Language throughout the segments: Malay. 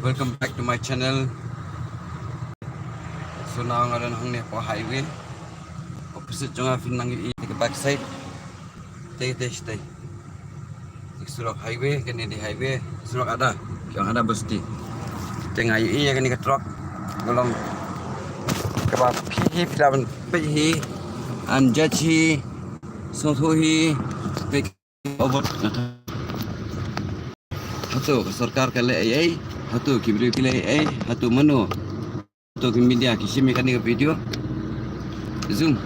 Welcome back to my channel. So now ngayon hang po highway. Opposite yung afin nang ke backside. Stay. Surak highway, kini di highway. Surak ada, yang ada besti. Tengah ini kini ke truck. Golong kebab pihi pilawan pihi, anjachi, sotuhi, pick over. Hatu सरकार के लिए यही hatu kibri के लिए यही hatu mano hatu media किसी में करने का video zoom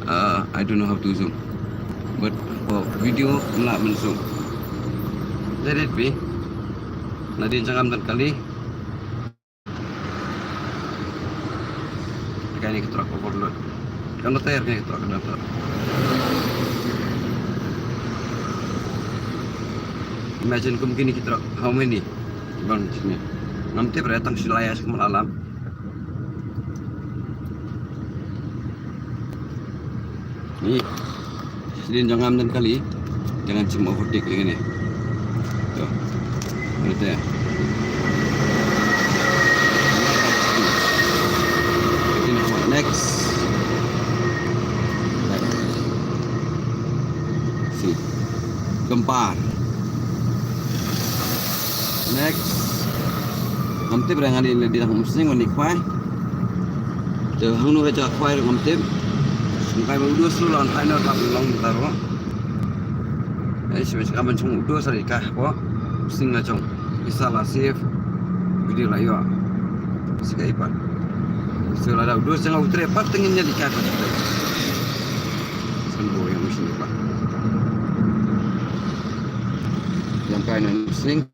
I don't know how to zoom but video nak menzoom let it be nanti jangan dan kali kayaknya kita truck overload kan tayar kayaknya kita truck dapat. Imagine kung begini kita how many bang sini nanti beratang silaya semua alam ini sedin jangan dan kali jangan cuma overtake begini tuh berarti ya next si gempar. Next, nanti berangan di dalam mesin menik fai. Tuh, hunu aja fai nanti. Mungkin baru dua sulu lawan final tak long taruh. Sebenarnya kamu cuma dua sari kah, po? Mesin ngacung. Bisa lah save video lah yo. Sekali pak. Setelah ada dua setengah utara, pak tenginnya di kah. Sembuh yang mesin pak. Yang final mesin.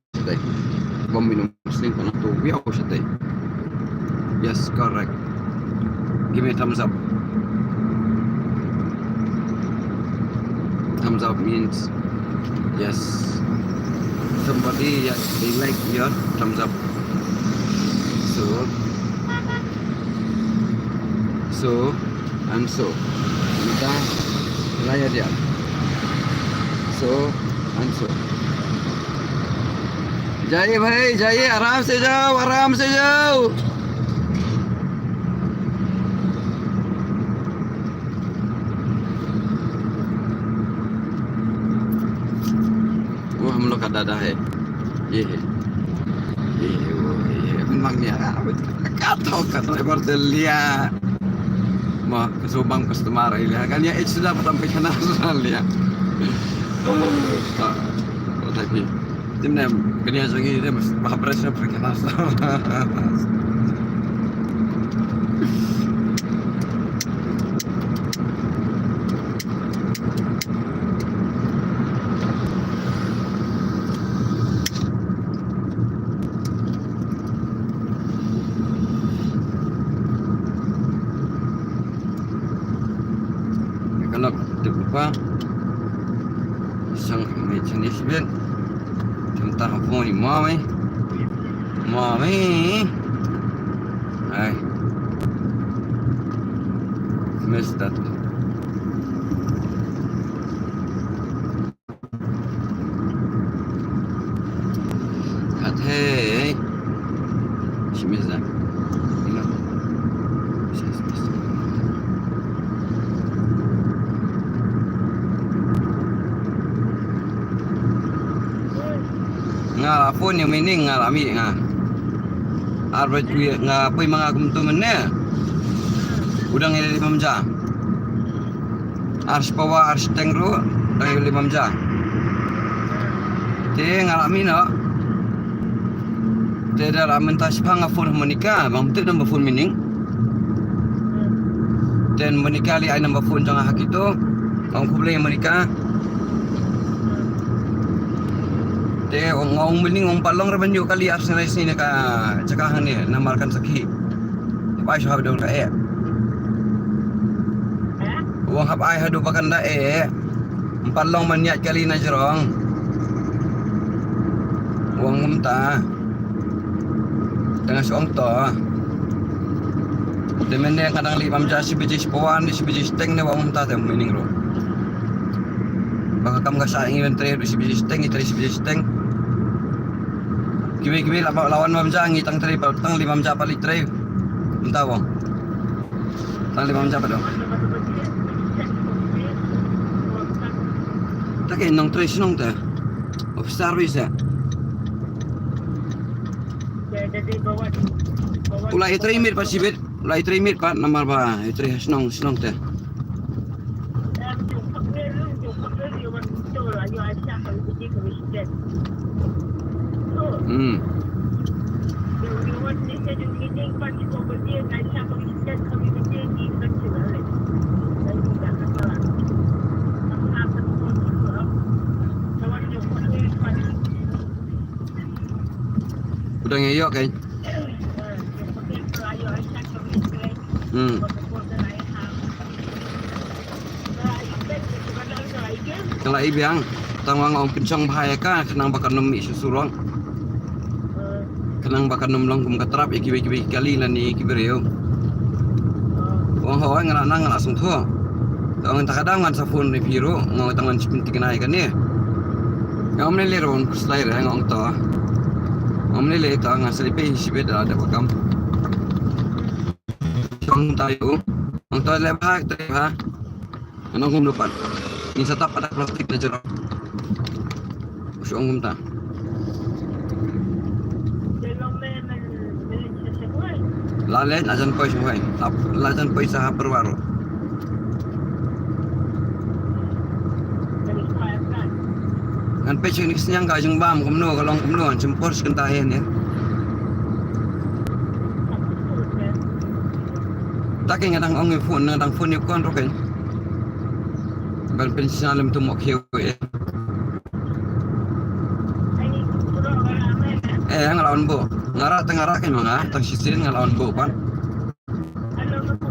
Bom minum muslim kana to we are today. Yes, correct. Give me a thumbs up. Thumbs up means yes. Somebody they like your thumbs up. So and so. Kita layar dia. So and so. जाइए भाई जाइए आराम से जाओ वो हम लोग का दादा है ये है memangnya kata berdelia mah kesubang customer ya kan ya itu sudah sampai ke nasional ya tapi timnya kena lagi dia berproses berkelas. Kalau terlupa sang jenis ben tentang apa ni mami ay missed that kat hey she missed that you know nga phone yang mening nga lami nga arbet nga apoy mga kumtuman na udang ili 5 jam ars pawa ars tengro dang ili 5 jam te nga lami no te da lamen tas panga phone menika bang betul number phone mening dan menika li ai number phone jang hak itu bang kublay menika ngong mening ngong palong ramen yo kali arsenal sini ka cakahan ni namarkan sakhi apa syah dong ka uang hap ai hadu pakan da palong maniat kali na jerong uang mumta dengan seong to demene kadang 5 jam si bijis pawan si bijis teng ne uang mumta tem mening ro baka kam ga saing inventory si bijis teng itari si bijis teng Kiwi lawan mamja ngitang teri tang 5 jam paling teri. Entah bang. Tang 5 jam dong. Tak kena nong teri senong tu. Of service ya. Ulai teri mir pas sibit. Ulai teri mir pat nomor ba. Teri senong tu. Udah ngeyok kan? Kalau ibiang, tangwang om kencang bahaya kan, kenang bakar nemi susurong, kenang bakar nomlong kum katrap iki kali lani kibereo. Wong hawa nganang langsung tuh. Tangan takadang ngan safun ni biru, ngau tangan cipin tikenai kan ni. Ngau meneli ron kuslai reng ngau to. Ngau meneli to ngan selipi sibet ada bakam. Chong tayo, ngau to lebak tu ha. Ngau kum lupa. Ni setap ada plastik na jeruk. Usong kum ta. Lalet ajan poi semua. Lajan poi sah perwaru. Kan pecah ni senyang kajeng bam kumno kalong kumno cempur sekentahen ya. Tak kena dang ong phone ni kon roken. Bal pensialam tu mok hiu ya. Ngelawan bo. Ngarak kan mana? Tang sisin ngelawan bo pan.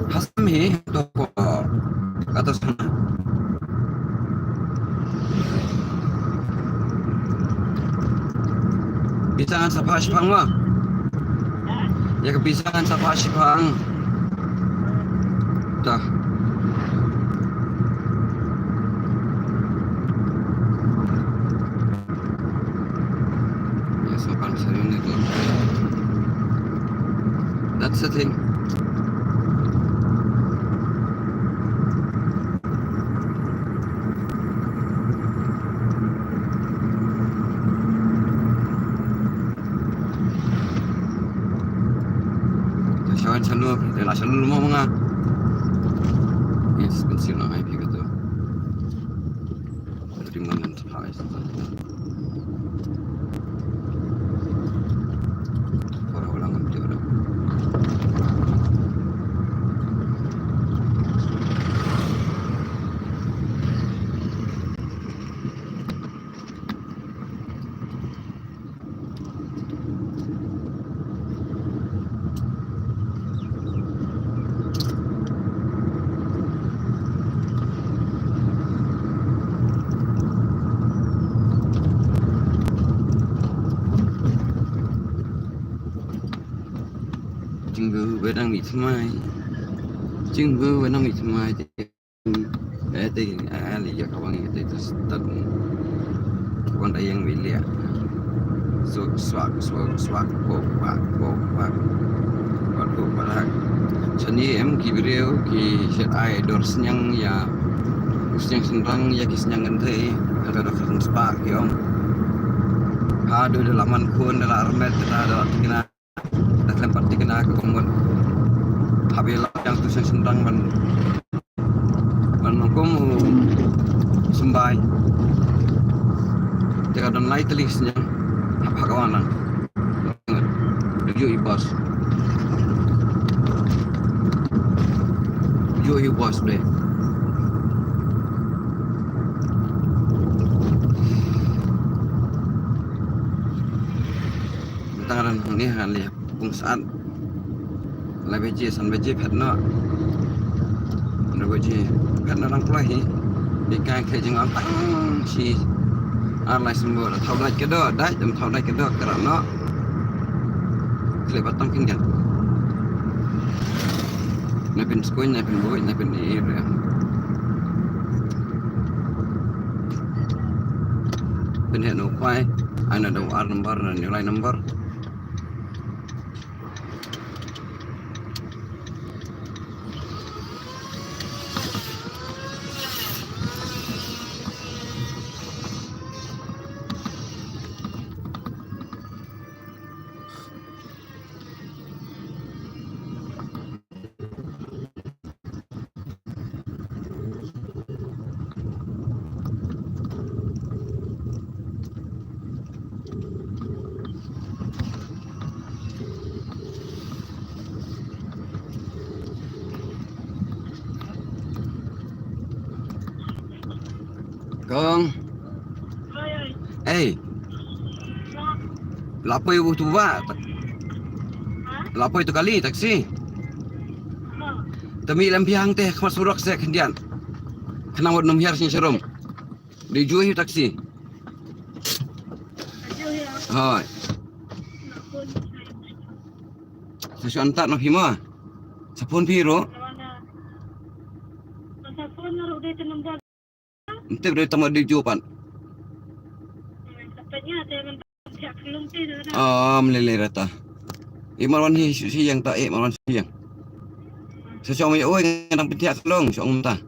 Hasmi tu ko atas sana. Bisangan sa pasipang mo. Ya kebisangan sa pasipang. Dah. Ya sopan sayun itu. That's the thing. Selalu mau menga. Yes, pensil nak IP gitu. Terima kasih. Orang ulangan dia dah. Với đang bị mai chứng vư với đang bị mai thì thì lý do các bạn thì tận quan đại yang bị liệt swag bộ bạc và bộ bạc seni em kibreo ki set ai dors yang ya yang senang ya kis yang ngente ada kan spark yong ada laman kun ada armet ada kena lempar dikena ke komun habis yang tu saya sendang menunggu sembai jika dan lain telisnya apa kawanan tujuh ibas deh tangan ini kan lihat saat lebeji san beji phetna lebeji phetna rang plai di kai khe jeng antang si arlai sembo thau dai ke do dai dem thau dai ke do karana kle batang kingan na pin skoin na pin boy na pin area pin he no kwai ana do ar number na nilai number Kong. Eh, lapoy itu ba? Lapoy itu kali taksi. Tami lampiang teh kemas surak saya kendian. Kenang wad nomhiar sin serum. Dijual taksi. Hai. Saya antar nak hima. Sapun piro? Nanti beri tambah dijual. Meleleh rata. Imarwan hi si yang tak marwan si yang. Sesuatu yang oi ngadang pentiak long, seorang mentah.